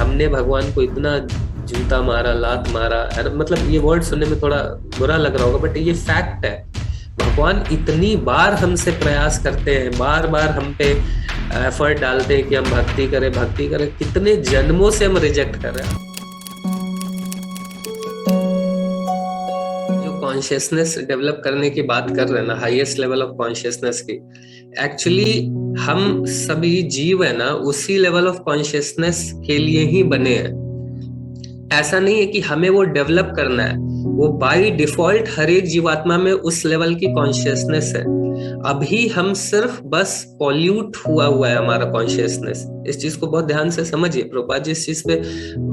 हमने भगवान को इतना जूता मारा, लात मारा, मतलब ये वर्ड सुनने में थोड़ा बुरा लग रहा होगा, बट ये फैक्ट है। भगवान इतनी बार हमसे प्रयास करते हैं, बार बार हम पे एफर्ट डालते हैं कि हम भक्ति करें भक्ति करें, कितने जन्मों से हम रिजेक्ट कर रहे हैं। जो कॉन्शियसनेस डेवलप करने की बात कर रहे हैं ना, हाईएस्ट लेवल ऑफ कॉन्शियसनेस की, एक्चुअली हम सभी जीव है ना उसी लेवल ऑफ कॉन्शियसनेस के लिए ही बने हैं। ऐसा नहीं है कि हमें वो डेवलप करना है, वो बाय डिफॉल्ट हर एक जीवात्मा में उस लेवल की कॉन्शियसनेस है। अभी हम सिर्फ बस पॉल्यूट हुआ है हमारा कॉन्शियसनेस। इस चीज को बहुत ध्यान से समझिए। प्रभुपाद जी इस चीज पे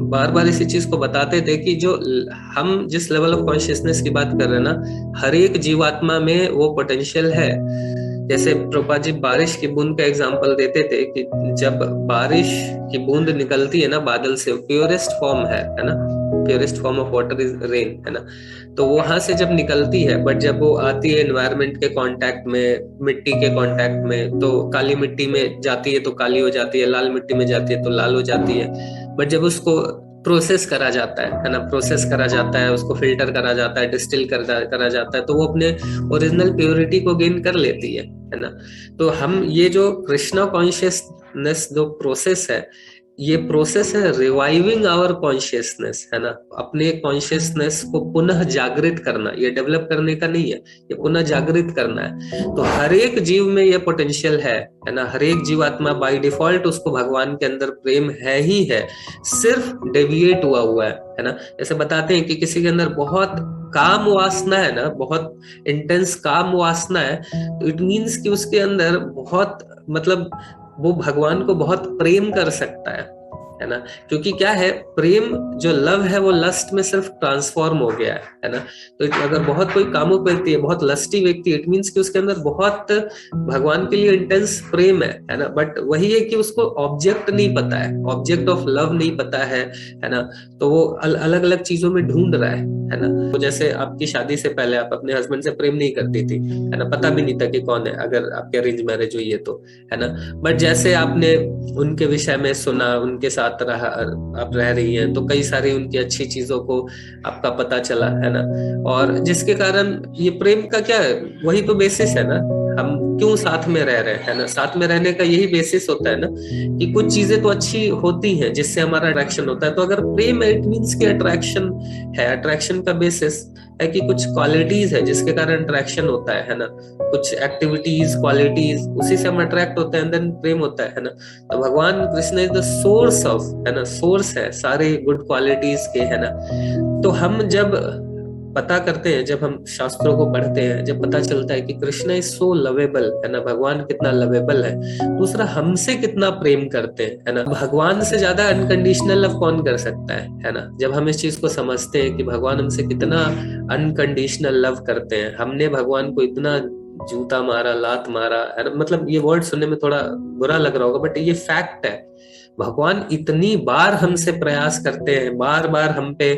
बार बार इसी चीज को बताते थे कि जो हम जिस लेवल ऑफ कॉन्शियसनेस की बात कर रहे हैं ना, हर एक जीवात्मा में वो पोटेंशियल है। जैसे प्रभुपाद जी बारिश की बूंद का एग्जांपल देते थे कि जब बारिश की बूंद निकलती है ना बादल से, प्योरेस्ट फॉर्म है ना, purest form of water is rain, है ना। तो वहां से जब निकलती है, बट जब वो आती है एनवायरनमेंट के कांटेक्ट में, मिट्टी के कांटेक्ट में, तो काली मिट्टी में जाती है तो काली हो जाती है, लाल मिट्टी में जाती है तो लाल हो जाती है। बट जब उसको प्रोसेस करा जाता है ना, प्रोसेस करा जाता है, उसको फिल्टर करा जाता है, डिस्टिल करा जाता है, तो वो अपने ओरिजिनल प्योरिटी को गेन कर लेती है ना। तो हम ये जो कृष्णा कॉन्शियसनेस जो प्रोसेस है, ये प्रोसेस है रिवाइविंग आवर कॉन्शियसनेस, है ना। अपने कॉन्शियसनेस को पुनः जागृत करना, ये डेवलप करने का नहीं है, ये पुनः जागृत करना है। तो हर एक जीव में ये पोटेंशियल है ना। हर एक जीवात्मा बाय डिफॉल्ट उसको भगवान के अंदर प्रेम है ही है, सिर्फ डेविएट हुआ है ना। जैसे बताते हैं कि किसी के अंदर बहुत काम वासना है ना, बहुत इंटेंस काम वासना है, तो इट मीन्स कि उसके अंदर बहुत, मतलब वो भगवान को बहुत प्रेम कर सकता है ना। क्योंकि क्या है, प्रेम जो लव है वो लस्ट में सिर्फ ट्रांसफॉर्म हो गया है ना। तो अगर बहुत कोई कामुक व्यक्ति है, बहुत लस्टी व्यक्ति, इट मीन्स कि उसके अंदर बहुत भगवान के लिए इंटेंस प्रेम है ना। बट वही है कि उसको ऑब्जेक्ट नहीं पता है, ऑब्जेक्ट ऑफ लव नहीं पता है ना। तो वो अलग अलग चीजों में ढूंढ रहा है ना। तो जैसे आपकी शादी से पहले आप अपने हस्बैंड से प्रेम नहीं करती थी, है ना, पता भी नहीं था कि कौन है, अगर आपकी अरेंज मैरिज हुई है तो, है ना। बट जैसे आपने उनके विषय में सुना, उनके साथ आप रह रही हैं, तो कई सारी उनकी अच्छी चीजों को आपका पता चला, है ना। और जिसके कारण ये प्रेम का क्या है, वही तो बेसिस है ना। हम क्यों साथ में रह रहे हैं ना, साथ में रहने का यही बेसिस होता है ना, कि कुछ चीजें तो अच्छी होती हैं जिससे हमारा अट्रैक्शन होता है। तो अगर प्रेम है, इट मीन्स कि अट्रैक्शन है। अट्रैक्शन का बेसिस है कि कुछ क्वालिटीज है जिसके कारण अट्रैक्शन होता है ना। कुछ एक्टिविटीज, क्वालिटीज, उसी से हम अट्रैक्ट होते हैं, देन प्रेम होता है ना। तो भगवान Krishna is the source of, है ना, सोर्स है सारे गुड क्वालिटीज के, है ना। तो हम जब पता करते हैं, जब हम शास्त्रों को पढ़ते हैं, जब पता चलता है कि कृष्ण इज सो लवेबल, है ना, भगवान कितना लवेबल है, दूसरा हमसे कितना प्रेम करते हैं, है ना। भगवान से ज्यादा अनकंडीशनल लव कौन कर सकता है ना। जब हम इस चीज को समझते हैं कि भगवान हमसे कितना अनकंडीशनल लव करते हैं, हमने भगवान को इतना जूता मारा, लात मारा, मतलब ये वर्ड सुनने में थोड़ा बुरा लग रहा होगा, बट ये फैक्ट है। भगवान इतनी बार हमसे प्रयास करते हैं, बार बार हम पे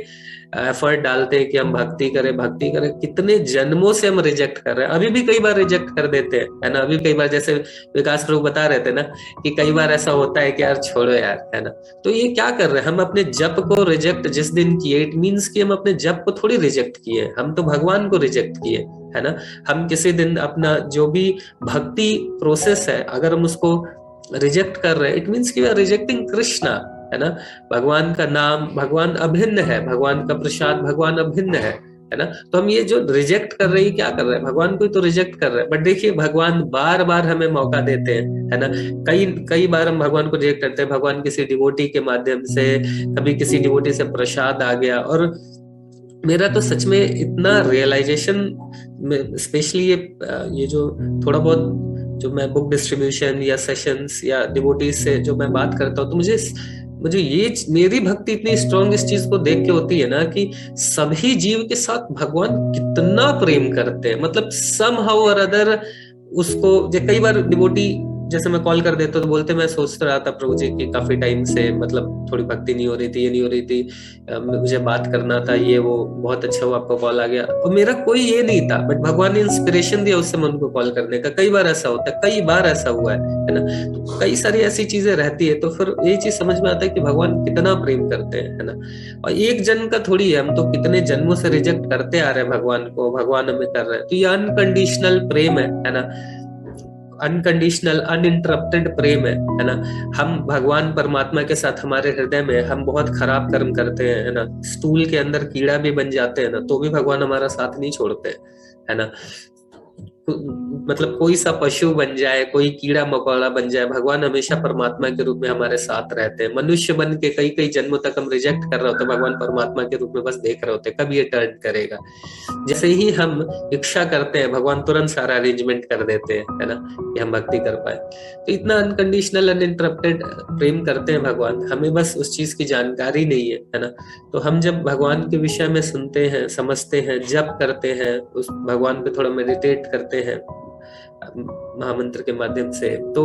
एफर्ट डालते हैं कि हम भक्ति करें भक्ति करें, कितने जन्मों से हम रिजेक्ट कर रहे हैं। अभी भी कई बार रिजेक्ट कर देते हैं, है ना। अभी कई बार, जैसे विकास प्रभु बता रहे थे ना, कि कई बार ऐसा होता है कि यार छोड़ो यार, है ना। तो ये क्या कर रहे हैं, हम अपने जप को रिजेक्ट जिस दिन किए, इट मीन्स कि हम अपने जप को थोड़ी रिजेक्ट किए, हम तो भगवान को रिजेक्ट किए, है ना। हम किसी दिन अपना जो भी भक्ति प्रोसेस है, अगर हम उसको रिजेक्ट कर रहे हैं, इट मीन्स कि वी आर रिजेक्टिंग कृष्णा, है ना। भगवान का नाम, भगवान अभिन्न है, भगवान का प्रसाद, भगवान अभिन्न है ना। तो हम ये जो रिजेक्ट कर रहे हैं, क्या कर रहे हैं, भगवान को ही तो रिजेक्ट कर रहे हैं। बट देखिए, भगवान बार बार हमें मौका देते हैं, है ना। कई कई बार हम भगवान को रिजेक्ट करते हैं, भगवान किसी डिवोटी के माध्यम से, कभी किसी डिवोटी से प्रसाद आ गया। और मेरा तो सच में इतना रियलाइजेशन, स्पेशली ये जो थोड़ा बहुत जो मैं बुक डिस्ट्रीब्यूशन या सेशंस या डिवोटीज से जो मैं बात करता हूँ, तो मुझे ये मेरी भक्ति इतनी स्ट्रांग इस चीज को देख के होती है ना, कि सभी जीव के साथ भगवान कितना प्रेम करते हैं। मतलब सम हाउ और अदर उसको, कई बार डिवोटी जैसे मैं कॉल कर देता तो बोलते मैं सोच रहा था प्रभु जी की काफी टाइम से मतलब थोड़ी भक्ति नहीं हो रही थी, ये नहीं हो रही थी, मुझे बात करना था, ये वो, बहुत अच्छा हुआ आपका कॉल आ गया। और मेरा कोई ये नहीं था, बट भगवान ने इंस्पिरेशन दिया उस समय उनको कॉल करने का। कई बार ऐसा होता है, कई बार ऐसा हुआ है ना। तो कई सारी ऐसी चीजें रहती है, तो फिर ये चीज समझ में आता है कि भगवान कितना प्रेम करते हैं, है ना। और एक जन्म का थोड़ी है, हम तो कितने जन्मों से रिजेक्ट करते आ रहे हैं भगवान को, भगवान हमें कर रहे हैं। तो ये अनकंडीशनल प्रेम है ना, अनकंडीशनल अनइंटरप्टेड प्रेम है ना। हम भगवान परमात्मा के साथ हमारे हृदय में हम बहुत खराब कर्म करते हैं, है ना। स्टूल के अंदर कीड़ा भी बन जाते हैं ना, तो भी भगवान हमारा साथ नहीं छोड़ते, है ना। मतलब कोई सा पशु बन जाए, कोई कीड़ा मकोड़ा बन जाए, भगवान हमेशा परमात्मा के रूप में हमारे साथ रहते हैं। मनुष्य बन के कई कई जन्मों तक हम रिजेक्ट कर रहे होते, भगवान परमात्मा के रूप में बस देख रहे होते कब ये टर्न करेगा। जैसे ही हम इच्छा करते हैं, भगवान तुरंत सारा अरेंजमेंट कर देते हैं, है ना, कि हम भक्ति कर पाए। तो इतना अनकंडीशनल अनइंटरप्टेड प्रेम करते हैं भगवान, हमें बस उस चीज की जानकारी नहीं है ना। तो हम जब भगवान के विषय में सुनते हैं, समझते हैं, जप करते हैं, उस भगवान पे थोड़ा मेडिटेट करते हैं महामंत्र के माध्यम से, तो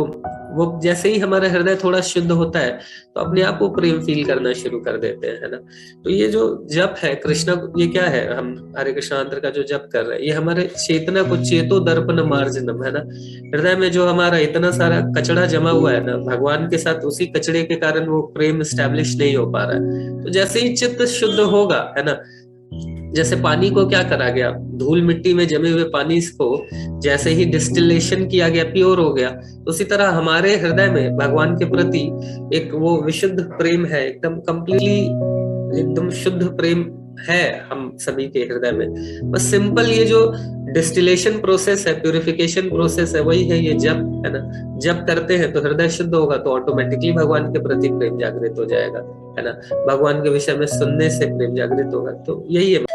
वो जैसे ही हमारा हृदय थोड़ा शुद्ध होता है, तो अपने आप वो प्रेम फील करना शुरू कर देते हैं, है ना। तो ये जो जप है कृष्णा, ये क्या है, हम हरे कृष्णा मंत्र का जो जप कर रहे हैं, ये हमारे चेतना को चेतो दर्पण मार्जनम, है ना। हृदय में जो हमारा इतना सारा कचड़ा जमा हुआ है ना, भगवान के साथ उसी कचड़े के कारण वो प्रेम स्टैब्लिश नहीं हो पा रहा है। तो जैसे ही चित्त शुद्ध होगा, है ना, जैसे पानी को क्या करा गया, धूल मिट्टी में जमे हुए पानी को जैसे ही डिस्टिलेशन किया गया, प्योर हो गया, तो उसी तरह हमारे हृदय में भगवान के प्रति एक वो विशुद्ध प्रेम है, एकदम कंप्लीटली एकदम शुद्ध प्रेम है हम सभी के हृदय में। बस सिंपल ये जो डिस्टिलेशन प्रोसेस है, प्यूरिफिकेशन प्रोसेस है, वही है ये जप, है ना। जप करते हैं तो हृदय शुद्ध होगा, तो ऑटोमेटिकली भगवान के प्रति प्रेम जागृत हो जाएगा, है ना। भगवान के विषय में सुनने से प्रेम जागृत होगा, तो यही है।